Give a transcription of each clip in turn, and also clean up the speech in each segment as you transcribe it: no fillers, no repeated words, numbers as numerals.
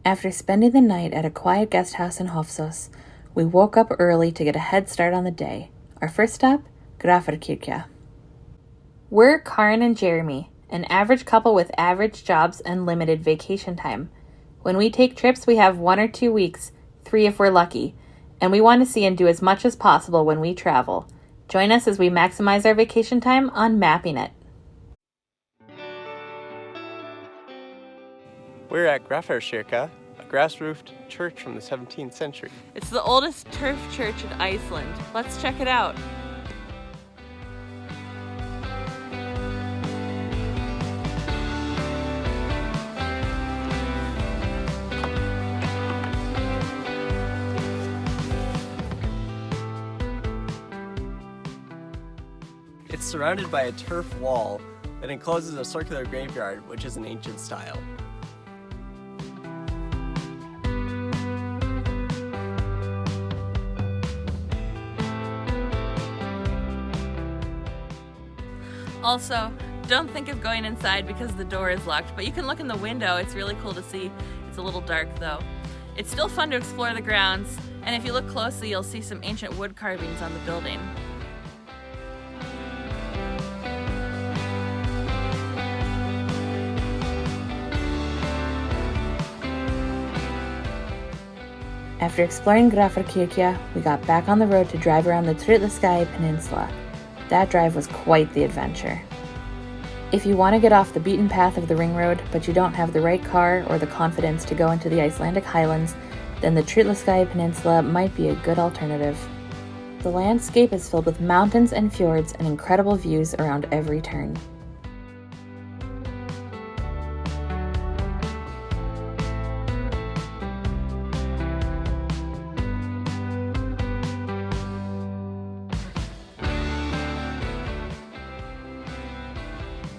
After spending the night at a quiet guest house in Hofsås, we woke up early to get a head start on the day. Our first stop, Grafarkirkja. We're Karin and Jeremy, an average couple with average jobs and limited vacation time. When we take trips, we have 1 or 2 weeks, 3 if we're lucky, and we want to see and do as much as possible when we travel. Join us as we maximize our vacation time on Mapping It. We're at Grafarkirkja, a grass-roofed church from the 17th century. It's the oldest turf church in Iceland. Let's check it out. It's surrounded by a turf wall that encloses a circular graveyard, which is an ancient style. Also, don't think of going inside because the door is locked, but you can look in the window. It's really cool to see. It's a little dark though. It's still fun to explore the grounds, and if you look closely, you'll see some ancient wood carvings on the building. After exploring Grafarkirkja, we got back on the road to drive around the Trollaskagi Peninsula. That drive was quite the adventure. If you want to get off the beaten path of the ring road, but you don't have the right car or the confidence to go into the Icelandic highlands, then the Trollaskagi Peninsula might be a good alternative. The landscape is filled with mountains and fjords and incredible views around every turn.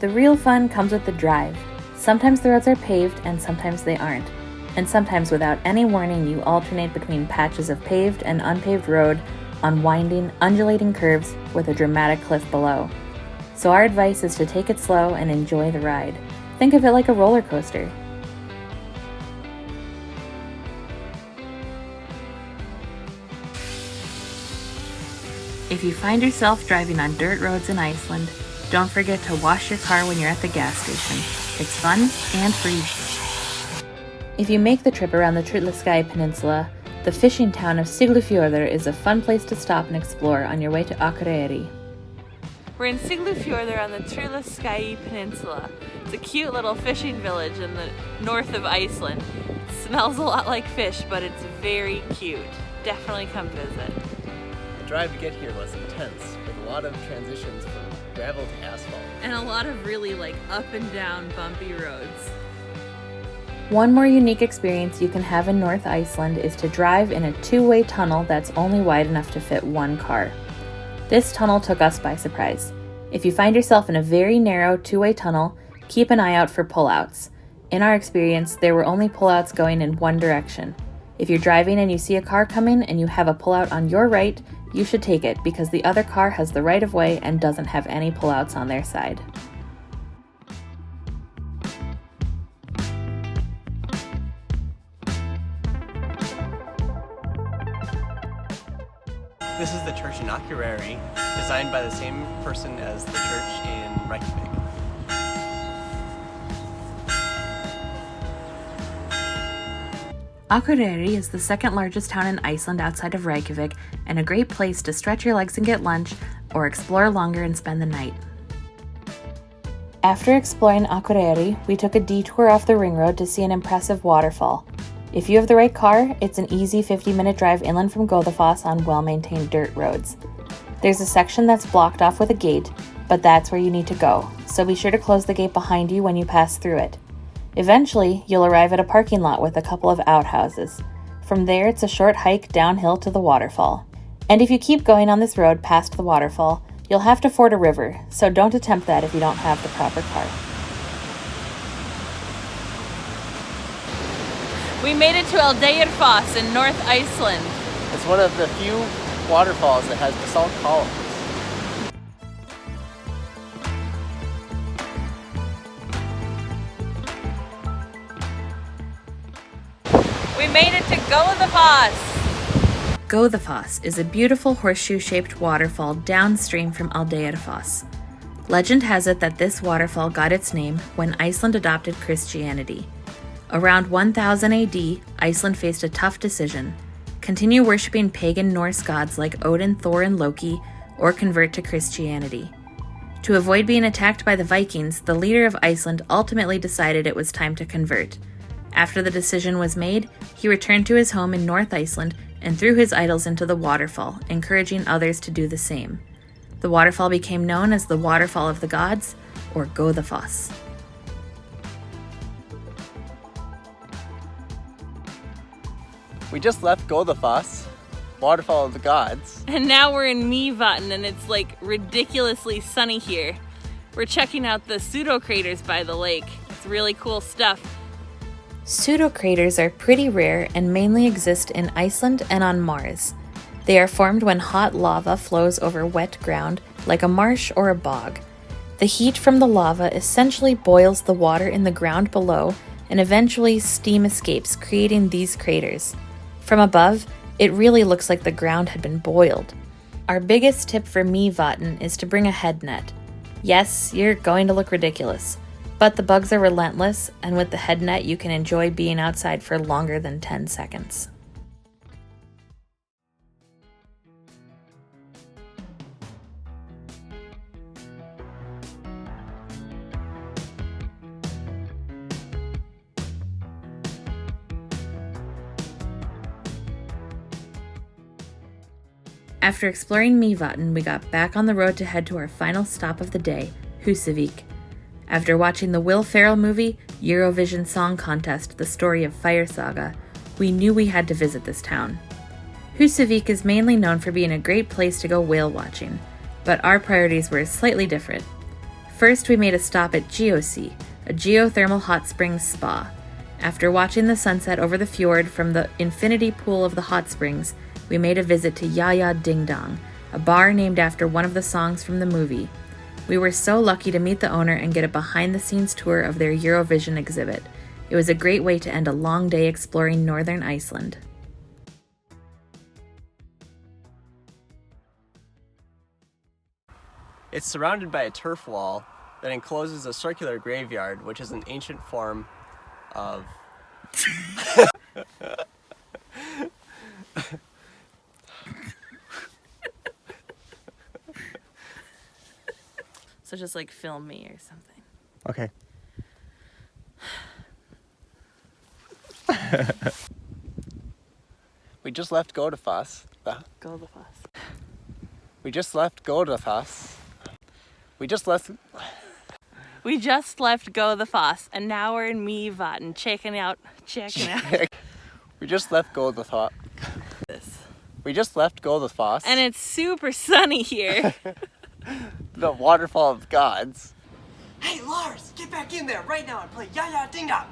The real fun comes with the drive. Sometimes the roads are paved and sometimes they aren't. And sometimes without any warning you alternate between patches of paved and unpaved road on winding, undulating curves with a dramatic cliff below. So our advice is to take it slow and enjoy the ride. Think of it like a roller coaster. If you find yourself driving on dirt roads in Iceland, don't forget to wash your car when you're at the gas station. It's fun and free. If you make the trip around the Trollaskagi Peninsula, the fishing town of Siglufjordur is a fun place to stop and explore on your way to Akureyri. We're in Siglufjordur on the Trollaskagi Peninsula. It's a cute little fishing village in the north of Iceland. It smells a lot like fish, but it's very cute. Definitely come visit. The drive to get here was intense, with a lot of transitions from gravel to asphalt. And a lot of really up and down bumpy roads. One more unique experience you can have in North Iceland is to drive in a 2-way tunnel that's only wide enough to fit one car. This tunnel took us by surprise. If you find yourself in a very narrow 2-way tunnel, keep an eye out for pullouts. In our experience, there were only pullouts going in one direction. If you're driving and you see a car coming and you have a pullout on your right, you should take it because the other car has the right of way and doesn't have any pullouts on their side. This is the church in Akureyri, designed by the same person as the church in Reykjavik. Akureyri is the second largest town in Iceland outside of Reykjavik and a great place to stretch your legs and get lunch or explore longer and spend the night. After exploring Akureyri, we took a detour off the ring road to see an impressive waterfall. If you have the right car, it's an easy 50-minute drive inland from Godafoss on well-maintained dirt roads. There's a section that's blocked off with a gate, but that's where you need to go, so be sure to close the gate behind you when you pass through it. Eventually, you'll arrive at a parking lot with a couple of outhouses. From there, it's a short hike downhill to the waterfall. And if you keep going on this road past the waterfall, you'll have to ford a river, so don't attempt that if you don't have the proper car. We made it to Aldeyjarfoss in North Iceland. It's one of the few waterfalls that has basalt columns. We made it to Godafoss! Godafoss is a beautiful horseshoe-shaped waterfall downstream from Aldeyjarfoss. Legend has it that this waterfall got its name when Iceland adopted Christianity. Around 1000 AD, Iceland faced a tough decision: continue worshipping pagan Norse gods like Odin, Thor, and Loki, or convert to Christianity. To avoid being attacked by the Vikings, the leader of Iceland ultimately decided it was time to convert. After the decision was made, he returned to his home in North Iceland and threw his idols into the waterfall, encouraging others to do the same. The waterfall became known as the Waterfall of the Gods, or Godafoss. We just left Godafoss, Waterfall of the Gods. And now we're in Myvatn and it's like ridiculously sunny here. We're checking out the pseudocraters by the lake. It's really cool stuff. Pseudocraters are pretty rare and mainly exist in Iceland and on Mars. They are formed when hot lava flows over wet ground, like a marsh or a bog. The heat from the lava essentially boils the water in the ground below, and eventually steam escapes, creating these craters. From above, it really looks like the ground had been boiled. Our biggest tip for Myvatn is to bring a head net. Yes, you're going to look ridiculous, but the bugs are relentless, and with the head net you can enjoy being outside for longer than 10 seconds. After exploring Myvatn, we got back on the road to head to our final stop of the day, Husavik. After watching the Will Ferrell movie, Eurovision Song Contest, The Story of Fire Saga, we knew we had to visit this town. Hussevik is mainly known for being a great place to go whale watching, but our priorities were slightly different. First, we made a stop at Geosea, a geothermal hot springs spa. After watching the sunset over the fjord from the infinity pool of the hot springs, we made a visit to Yaya Ding Dong, a bar named after one of the songs from the movie. We were so lucky to meet the owner and get a behind-the-scenes tour of their Eurovision exhibit. It was a great way to end a long day exploring northern Iceland. It's surrounded by a turf wall that encloses a circular graveyard, which is an ancient form of... So just like film me or something. Okay. We just left Godafoss. Godafoss. We just left Godafoss. We just left Godafoss, and now we're in Myvatn, checking out. We just left Godafoss. This. We just left Godafoss. And it's super sunny here. The Waterfall of Gods. Hey Lars, get back in there right now and play Yaya Ding Dong.